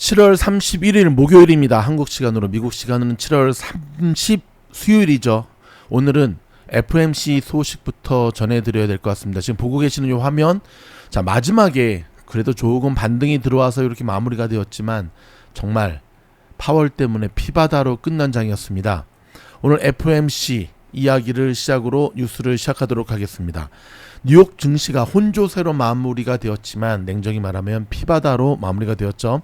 7월 31일 목요일입니다. 한국 시간으로, 미국 시간으로는 7월 30 수요일이죠. 오늘은 FOMC 소식부터 전해드려야 될 것 같습니다. 지금 보고 계시는 이 화면, 자, 마지막에 그래도 조금 반등이 들어와서 이렇게 마무리가 되었지만 정말 파월 때문에 피바다로 끝난 장이었습니다. 오늘 FOMC 이야기를 시작으로 뉴스를 시작하도록 하겠습니다. 뉴욕 증시가 혼조세로 마무리가 되었지만 냉정히 말하면 피바다로 마무리가 되었죠.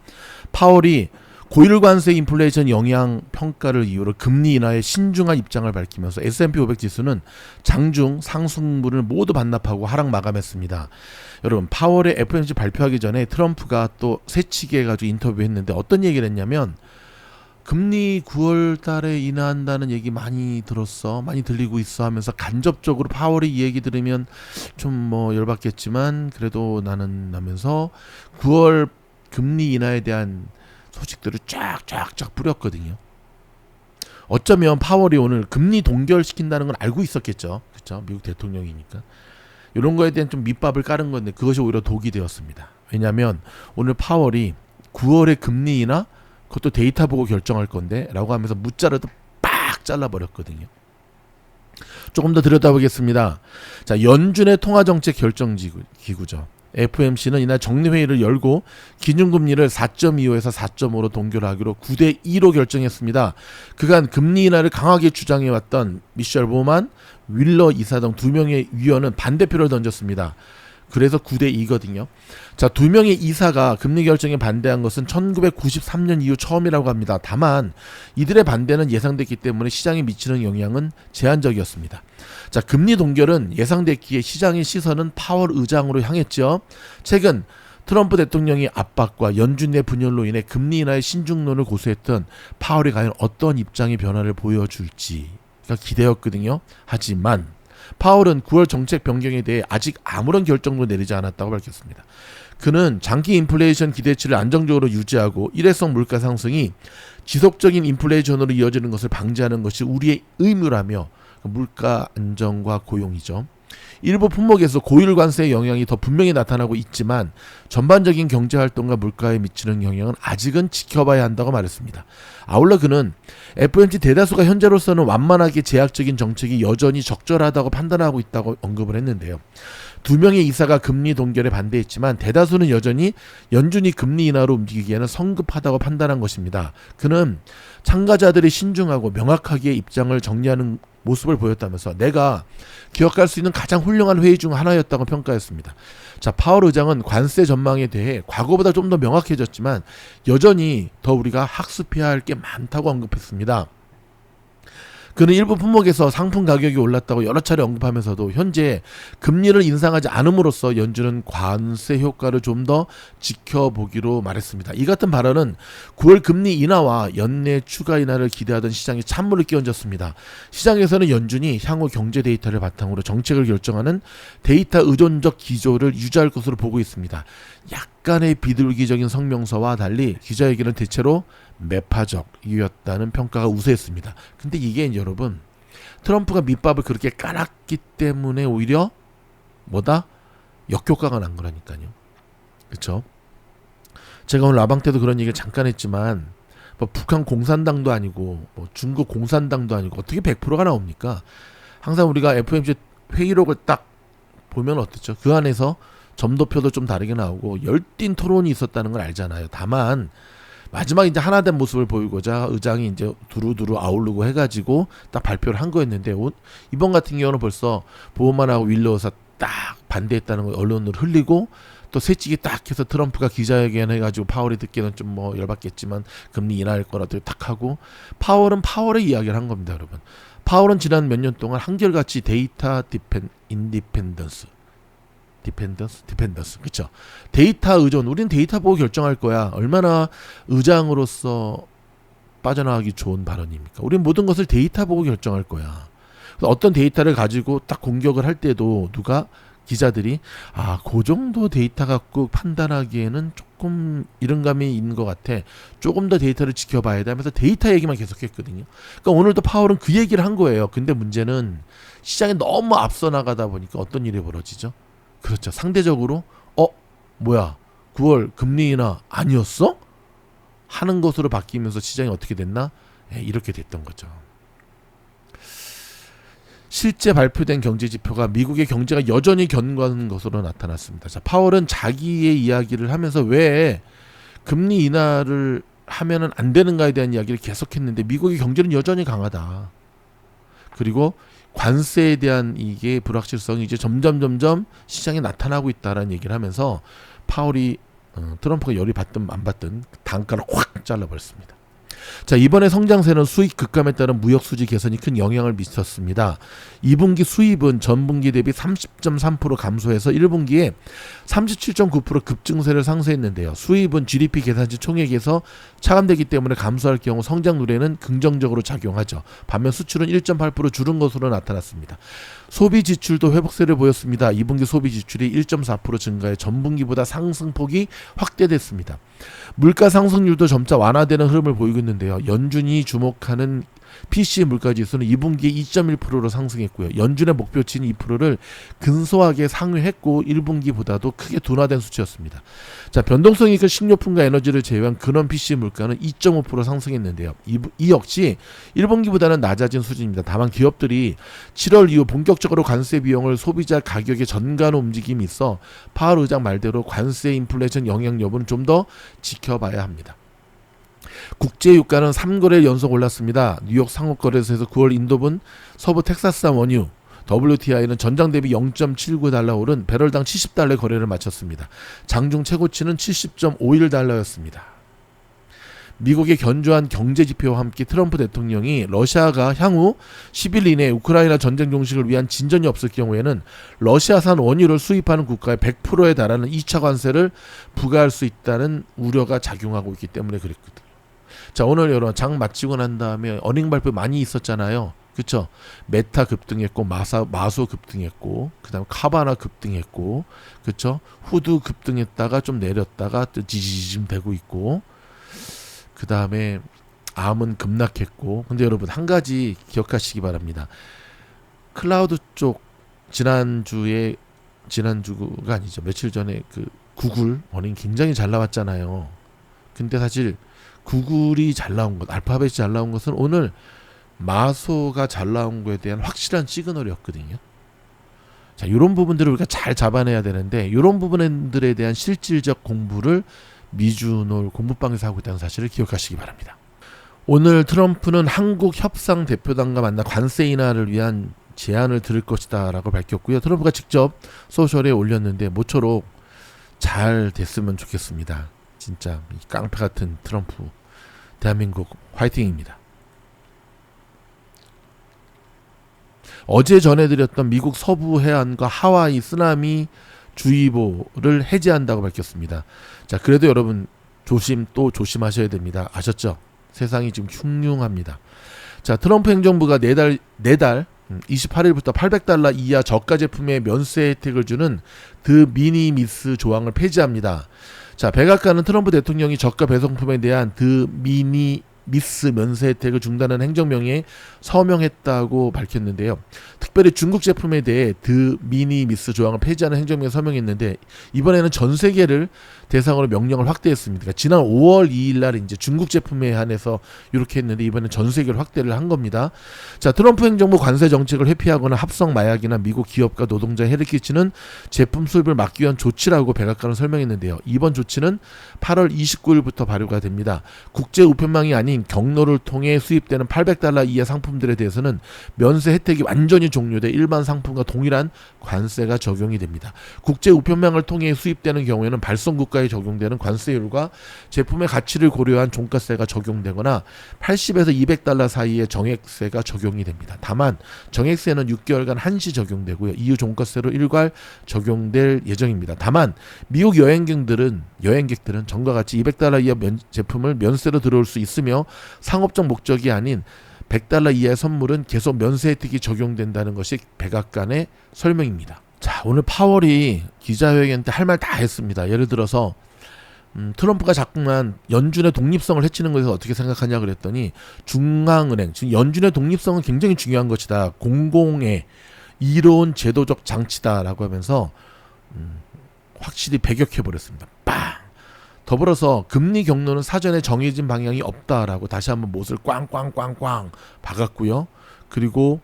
파월이 고일 관세 인플레이션 영향 평가를 이유로 금리 인하에 신중한 입장을 밝히면서 S&P 500 지수는 장중 상승분을 모두 반납하고 하락 마감했습니다. 여러분, 파월의 FOMC 발표하기 전에 트럼프가 또 새치기 해가지고 인터뷰했는데 어떤 얘기를 했냐면, 금리 9월 달에 인하한다는 얘기 많이 들었어, 많이 들리고 있어 하면서 간접적으로 파월의 이 얘기 들으면 좀 열받겠지만 그래도 나는 하면서 9월 금리 인하에 대한 소식들을 쫙쫙쫙 뿌렸거든요. 어쩌면 파월이 오늘 금리 동결시킨다는 걸 알고 있었겠죠. 그렇죠? 미국 대통령이니까. 이런 거에 대한 좀 밑밥을 깔은 건데 그것이 오히려 독이 되었습니다. 왜냐하면 오늘 파월이 9월에 금리 인하, 그것도 데이터 보고 결정할 건데 라고 하면서 무자르도 빡 잘라버렸거든요. 조금 더 들여다보겠습니다. 자, 연준의 통화정책 결정기구죠. FOMC는 이날 정리회의를 열고 기준금리를 4.25에서 4.5로 동결하기로 9대2로 결정했습니다. 그간 금리 인하를 강하게 주장해왔던 미셸 보만, 윌러 이사 등 두 명의 위원은 반대표를 던졌습니다. 그래서 9대2거든요. 자, 두 명의 이사가 금리 결정에 반대한 것은 1993년 이후 처음이라고 합니다. 다만 이들의 반대는 예상됐기 때문에 시장에 미치는 영향은 제한적이었습니다. 자, 금리 동결은 예상됐기에 시장의 시선은 파월 의장으로 향했죠. 최근 트럼프 대통령의 압박과 연준 내 분열로 인해 금리 인하의 신중론을 고수했던 파월이 과연 어떤 입장의 변화를 보여줄지가 기대였거든요. 하지만 파월은 9월 정책 변경에 대해 아직 아무런 결정도 내리지 않았다고 밝혔습니다. 그는 장기 인플레이션 기대치를 안정적으로 유지하고 일회성 물가 상승이 지속적인 인플레이션으로 이어지는 것을 방지하는 것이 우리의 의무라며, 물가 안정과 고용이죠. 일부 품목에서 고일 관세의 영향이 더 분명히 나타나고 있지만 전반적인 경제활동과 물가에 미치는 영향은 아직은 지켜봐야 한다고 말했습니다. 아울러 그는 FOMC 대다수가 현재로서는 완만하게 제약적인 정책이 여전히 적절하다고 판단하고 있다고 언급을 했는데요. 두 명의 이사가 금리 동결에 반대했지만 대다수는 여전히 연준이 금리 인하로 움직이기에는 성급하다고 판단한 것입니다. 그는 참가자들이 신중하고 명확하게 입장을 정리하는 모습을 보였다면서 내가 기억할 수 있는 가장 훌륭한 회의 중 하나였다고 평가했습니다. 자, 파월 의장은 관세 전망에 대해 과거보다 좀 더 명확해졌지만 여전히 더 우리가 학습해야 할 게 많다고 언급했습니다. 그는 일부 품목에서 상품 가격이 올랐다고 여러 차례 언급하면서도 현재 금리를 인상하지 않음으로써 연준은 관세 효과를 좀 더 지켜보기로 말했습니다. 이 같은 발언은 9월 금리 인하와 연내 추가 인하를 기대하던 시장에 찬물을 끼얹었습니다. 시장에서는 연준이 향후 경제 데이터를 바탕으로 정책을 결정하는 데이터 의존적 기조를 유지할 것으로 보고 있습니다. 약간의 비둘기적인 성명서와 달리 기자회견은 대체로 매파적이었다는 평가가 우세했습니다. 근데 이게 여러분, 트럼프가 밑밥을 그렇게 깔았기 때문에 오히려 역효과가 난 거라니까요. 그렇죠? 제가 오늘 라방 때도 그런 얘기를 잠깐 했지만 북한 공산당도 아니고 중국 공산당도 아니고 어떻게 100%가 나옵니까? 항상 우리가 FOMC 회의록을 딱 보면 어떻죠? 그 안에서 점도표도 좀 다르게 나오고 열띤 토론이 있었다는 걸 알잖아요. 다만 마지막 이제 하나 된 모습을 보이고자 의장이 이제 두루두루 아우르고 해가지고 딱 발표를 한 거였는데, 이번 같은 경우는 벌써 보험만하고 윌러가 딱 반대했다는 걸 언론으로 흘리고 또 새치기 딱 해서 트럼프가 기자회견 해가지고 파월이 듣기는 좀 열받겠지만 금리 인하할 거라도 딱 하고, 파월은 파월의 이야기를 한 겁니다, 여러분. 파월은 지난 몇 년 동안 한결같이 데이터 인디펜던스, 그렇죠? 데이터 의존, 우린 데이터 보고 결정할 거야. 얼마나 의장으로서 빠져나가기 좋은 발언입니까? 우린 모든 것을 데이터 보고 결정할 거야. 어떤 데이터를 가지고 딱 공격을 할 때도 기자들이 그 정도 데이터 갖고 판단하기에는 조금 이른감이 있는 것 같아, 조금 더 데이터를 지켜봐야 돼 하면서 데이터 얘기만 계속했거든요. 그러니까 오늘도 파월은 그 얘기를 한 거예요. 근데 문제는 시장이 너무 앞서 나가다 보니까 어떤 일이 벌어지죠? 그렇죠. 상대적으로 9월 금리 인하 아니었어? 하는 것으로 바뀌면서 시장이 어떻게 됐나? 이렇게 됐던 거죠. 실제 발표된 경제 지표가 미국의 경제가 여전히 견고한 것으로 나타났습니다. 자, 파월은 자기의 이야기를 하면서 왜 금리 인하를 하면은 안 되는가에 대한 이야기를 계속했는데 미국의 경제는 여전히 강하다. 그리고 관세에 대한 이게 불확실성이 이제 점점 시장에 나타나고 있다라는 얘기를 하면서 파월이 트럼프가 열이 받든 안 받든 단가를 확 잘라버렸습니다. 자, 이번에 성장세는 수익 급감에 따른 무역 수지 개선이 큰 영향을 미쳤습니다. 2분기 수입은 전분기 대비 30.3% 감소해서 1분기에 37.9% 급증세를 상쇄했는데요. 수입은 GDP 계산치 총액에서 차감되기 때문에 감소할 경우 성장 누계는 긍정적으로 작용하죠. 반면 수출은 1.8% 줄은 것으로 나타났습니다. 소비 지출도 회복세를 보였습니다. 2분기 소비 지출이 1.4% 증가해 전분기보다 상승폭이 확대됐습니다. 물가 상승률도 점차 완화되는 흐름을 보이고 있는데요. 연준이 주목하는 PC 물가지수는 2분기에 2.1%로 상승했고요. 연준의 목표치인 2%를 근소하게 상회했고 1분기보다도 크게 둔화된 수치였습니다. 자, 변동성이 큰 식료품과 에너지를 제외한 근원 PC 물가는 2.5% 상승했는데요. 이 역시 1분기보다는 낮아진 수준입니다. 다만 기업들이 7월 이후 본격적으로 관세 비용을 소비자 가격에 전가하는 움직임이 있어 파월 의장 말대로 관세 인플레이션 영향 여부는 좀 더 지켜봐야 합니다. 국제 유가는 3거래일 연속 올랐습니다. 뉴욕 상업거래소에서 9월 인도분 서부 텍사스산 원유 WTI는 전장 대비 0.79달러 오른 배럴당 70달러의 거래를 마쳤습니다. 장중 최고치는 70.51달러였습니다. 미국의 견조한 경제 지표와 함께 트럼프 대통령이 러시아가 향후 10일 이내에 우크라이나 전쟁 종식을 위한 진전이 없을 경우에는 러시아산 원유를 수입하는 국가에 100%에 달하는 2차 관세를 부과할 수 있다는 우려가 작용하고 있기 때문에 그랬거든요. 자, 오늘 여러분 장 마치고 난 다음에 어닝 발표 많이 있었잖아요. 그쵸? 메타 급등했고 마소 급등했고 그다음 카바나 급등했고 그쵸? 후드 급등했다가 좀 내렸다가 또 지지짐 되고 있고 그다음에 암은 급락했고. 근데 여러분 한 가지 기억하시기 바랍니다. 클라우드 쪽 지난주가 아니죠. 며칠 전에 그 구글 어닝 굉장히 잘 나왔잖아요. 근데 사실 구글이 잘 나온 것, 알파벳이 잘 나온 것은 오늘 마소가 잘 나온 거에 대한 확실한 시그널이었거든요. 자, 이런 부분들을 우리가 잘 잡아내야 되는데 이런 부분들에 대한 실질적 공부를 미주놀 공부방에서 하고 있다는 사실을 기억하시기 바랍니다. 오늘 트럼프는 한국 협상 대표단과 만나 관세 인하를 위한 제안을 들을 것이다 라고 밝혔고요. 트럼프가 직접 소셜에 올렸는데 모쪼록 잘 됐으면 좋겠습니다. 진짜 깡패 같은 트럼프 대한민국 화이팅입니다. 어제 전해드렸던 미국 서부 해안과 하와이 쓰나미 주의보를 해제한다고 밝혔습니다. 자, 그래도 여러분 조심하셔야 됩니다. 아셨죠? 세상이 지금 흉흉합니다. 자, 트럼프 행정부가 내달 28일부터 800달러 이하 저가 제품에 면세 혜택을 주는 드 미니미스 조항을 폐지합니다. 자, 백악관은 트럼프 대통령이 저가 배송품에 대한 드 미니미스 면세 혜택을 중단하는 행정명에 서명했다고 밝혔는데요. 특별히 중국 제품에 대해 드 미니미스 조항을 폐지하는 행정명에 서명했는데 이번에는 전 세계를 대상으로 명령을 확대했습니다. 그러니까 지난 5월 2일 날 이제 중국 제품에 한해서 이렇게 했는데 이번엔 전 세계를 확대를 한 겁니다. 자, 트럼프 행정부 관세 정책을 회피하거나 합성 마약이나 미국 기업과 노동자에 해를 끼치는 제품 수입을 막기 위한 조치라고 백악관은 설명했는데요. 이번 조치는 8월 29일부터 발효가 됩니다. 국제 우편망이 아닌 경로를 통해 수입되는 800달러 이하 상품들에 대해서는 면세 혜택이 완전히 종료돼 일반 상품과 동일한 관세가 적용이 됩니다. 국제 우편망을 통해 수입되는 경우에는 발송국가에 적용되는 관세율과 제품의 가치를 고려한 종가세가 적용되거나 80에서 200달러 사이의 정액세가 적용이 됩니다. 다만 정액세는 6개월간 한시 적용되고요. 이후 종가세로 일괄 적용될 예정입니다. 다만 미국 여행객들은 전과 같이 200달러 이하 제품을 면세로 들어올 수 있으며 상업적 목적이 아닌 100달러 이하의 선물은 계속 면세 혜택이 적용된다는 것이 백악관의 설명입니다. 자, 오늘 파월이 기자회견 때 할 말 다 했습니다. 예를 들어서 트럼프가 자꾸만 연준의 독립성을 해치는 것에서 어떻게 생각하냐 그랬더니 중앙은행, 지금 연준의 독립성은 굉장히 중요한 것이다. 공공의 이로운 제도적 장치다라고 하면서 확실히 배격해버렸습니다. 빵! 더불어서 금리 경로는 사전에 정해진 방향이 없다라고 다시 한번 못을 꽝꽝꽝꽝 박았고요. 그리고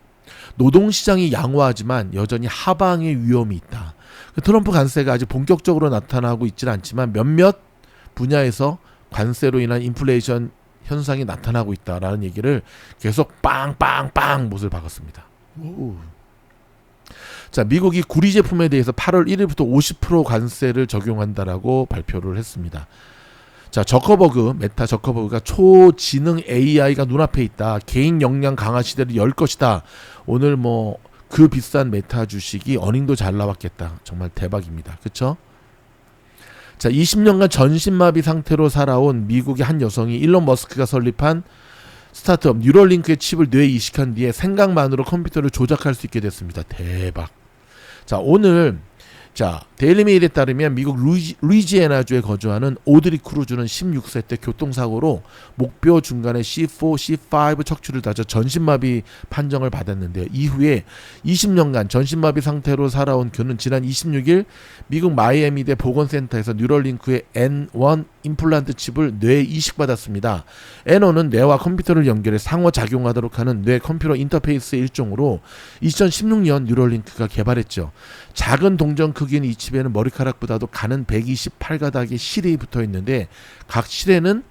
노동시장이 양호하지만 여전히 하방의 위험이 있다. 트럼프 관세가 아직 본격적으로 나타나고 있지는 않지만 몇몇 분야에서 관세로 인한 인플레이션 현상이 나타나고 있다라는 얘기를 계속 빵빵빵 못을 박았습니다. 오. 자, 미국이 구리 제품에 대해서 8월 1일부터 50% 관세를 적용한다라고 발표를 했습니다. 자, 메타 저커버그가 초지능 AI가 눈앞에 있다. 개인 역량 강화 시대를 열 것이다. 오늘 뭐 그 비싼 메타 주식이 어닝도 잘 나왔겠다. 정말 대박입니다. 그쵸? 자, 20년간 전신마비 상태로 살아온 미국의 한 여성이 일론 머스크가 설립한 스타트업 뉴럴링크의 칩을 뇌에 이식한 뒤에 생각만으로 컴퓨터를 조작할 수 있게 됐습니다. 대박. 자, 오늘 데일리메일에 따르면 미국 루이지애나주에 거주하는 오드리 크루즈는 16세 때 교통사고로 목뼈 중간에 C4, C5 척추를 다쳐 전신마비 판정을 받았는데요. 이후에 20년간 전신마비 상태로 살아온 그는 지난 26일 미국 마이애미대 보건센터에서 뉴럴링크의 N1 임플란트 칩을 뇌에 이식받았습니다. N1은 뇌와 컴퓨터를 연결해 상호작용하도록 하는 뇌 컴퓨터 인터페이스의 일종으로 2016년 뉴럴링크가 개발했죠. 작은 동전 크기인 이 칩에는 머리카락보다도 가는 128가닥의 실이 붙어 있는데 각 실에는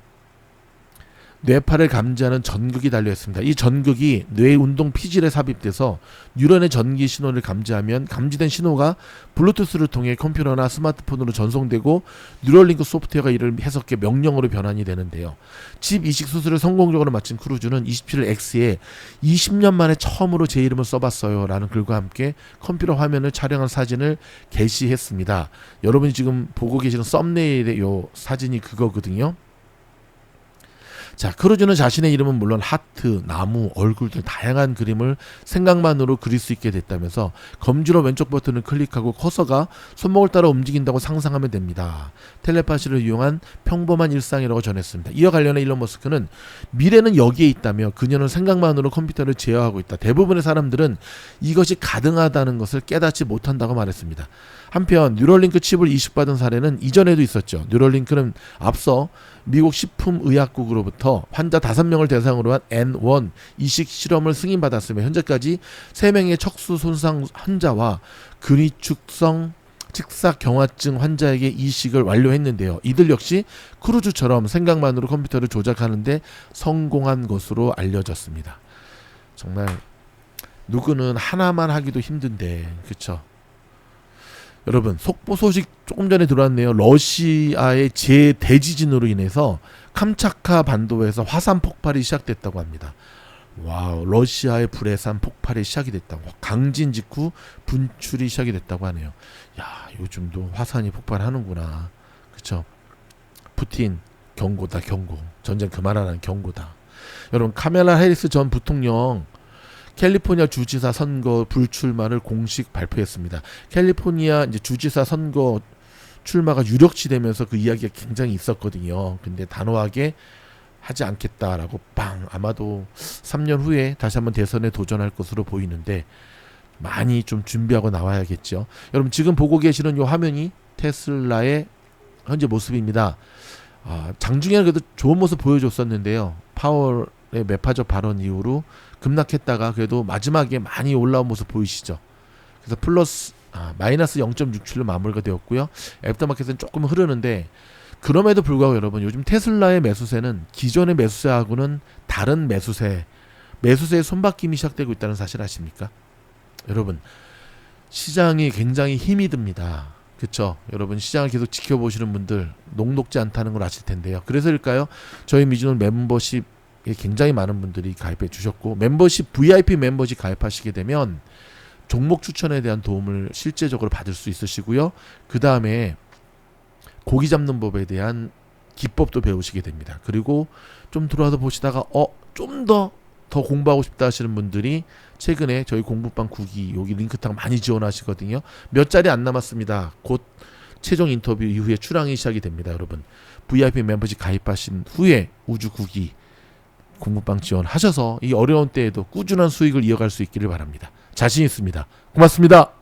뇌파를 감지하는 전극이 달려 있습니다. 이 전극이 뇌 운동 피질에 삽입돼서 뉴런의 전기 신호를 감지하면 감지된 신호가 블루투스를 통해 컴퓨터나 스마트폰으로 전송되고 뉴럴링크 소프트웨어가 이를 해석해 명령어로 변환이 되는데요. 칩 이식 수술을 성공적으로 마친 크루즈는 27일 X에 20년 만에 처음으로 제 이름을 써봤어요 라는 글과 함께 컴퓨터 화면을 촬영한 사진을 게시했습니다. 여러분이 지금 보고 계시는 썸네일의 요 사진이 그거거든요. 자, 크루즈는 자신의 이름은 물론 하트, 나무, 얼굴 등 다양한 그림을 생각만으로 그릴 수 있게 됐다면서 검지로 왼쪽 버튼을 클릭하고 커서가 손목을 따라 움직인다고 상상하면 됩니다. 텔레파시를 이용한 평범한 일상이라고 전했습니다. 이와 관련해 일론 머스크는 미래는 여기에 있다며 그녀는 생각만으로 컴퓨터를 제어하고 있다. 대부분의 사람들은 이것이 가능하다는 것을 깨닫지 못한다고 말했습니다. 한편 뉴럴링크 칩을 이식받은 사례는 이전에도 있었죠. 뉴럴링크는 앞서 미국 식품의약국으로부터 환자 5명을 대상으로 한 N1 이식 실험을 승인받았으며 현재까지 3명의 척수 손상 환자와 근위축성 측사경화증 환자에게 이식을 완료했는데요. 이들 역시 크루즈처럼 생각만으로 컴퓨터를 조작하는데 성공한 것으로 알려졌습니다. 정말 누구는 하나만 하기도 힘든데, 그쵸? 여러분, 속보 소식 조금 전에 들어왔네요. 러시아의 재대지진으로 인해서 캄차카 반도에서 화산 폭발이 시작됐다고 합니다. 와우, 러시아의 불해산 폭발이 시작이 됐다고. 강진 직후 분출이 시작이 됐다고 하네요. 야, 요즘도 화산이 폭발하는구나. 그쵸? 푸틴 경고다, 경고. 전쟁 그만하라는 경고다. 여러분, 카멜라 해리스 전 부통령 캘리포니아 주지사 선거 불출마를 공식 발표했습니다. 캘리포니아 이제 주지사 선거 출마가 유력시되면서 그 이야기가 굉장히 있었거든요. 근데 단호하게 하지 않겠다라고 아마도 3년 후에 다시 한번 대선에 도전할 것으로 보이는데 많이 좀 준비하고 나와야겠죠. 여러분, 지금 보고 계시는 이 화면이 테슬라의 현재 모습입니다. 장중에는 그래도 좋은 모습 보여줬었는데요. 파월의 매파적 발언 이후로 급락했다가 그래도 마지막에 많이 올라온 모습 보이시죠. 그래서 마이너스 0.67로 마무리가 되었고요. 애프터마켓은 조금 흐르는데 그럼에도 불구하고 여러분, 요즘 테슬라의 매수세는 기존의 매수세하고는 다른 매수세의 손바뀜이 시작되고 있다는 사실 아십니까? 여러분, 시장이 굉장히 힘이 듭니다. 그렇죠? 여러분, 시장을 계속 지켜보시는 분들 녹록지 않다는 걸 아실 텐데요. 그래서일까요? 저희 미주노 멤버십 굉장히 많은 분들이 가입해 주셨고, VIP 멤버십 가입하시게 되면 종목 추천에 대한 도움을 실제적으로 받을 수 있으시고요. 그 다음에 고기 잡는 법에 대한 기법도 배우시게 됩니다. 그리고 좀 들어와서 보시다가 좀 더 공부하고 싶다 하시는 분들이 최근에 저희 공부방 9기 여기 링크탕 많이 지원하시거든요. 몇 자리 안 남았습니다. 곧 최종 인터뷰 이후에 출항이 시작이 됩니다. 여러분, VIP 멤버십 가입하신 후에 우주 9기 공부방 지원하셔서 이 어려운 때에도 꾸준한 수익을 이어갈 수 있기를 바랍니다. 자신 있습니다. 고맙습니다.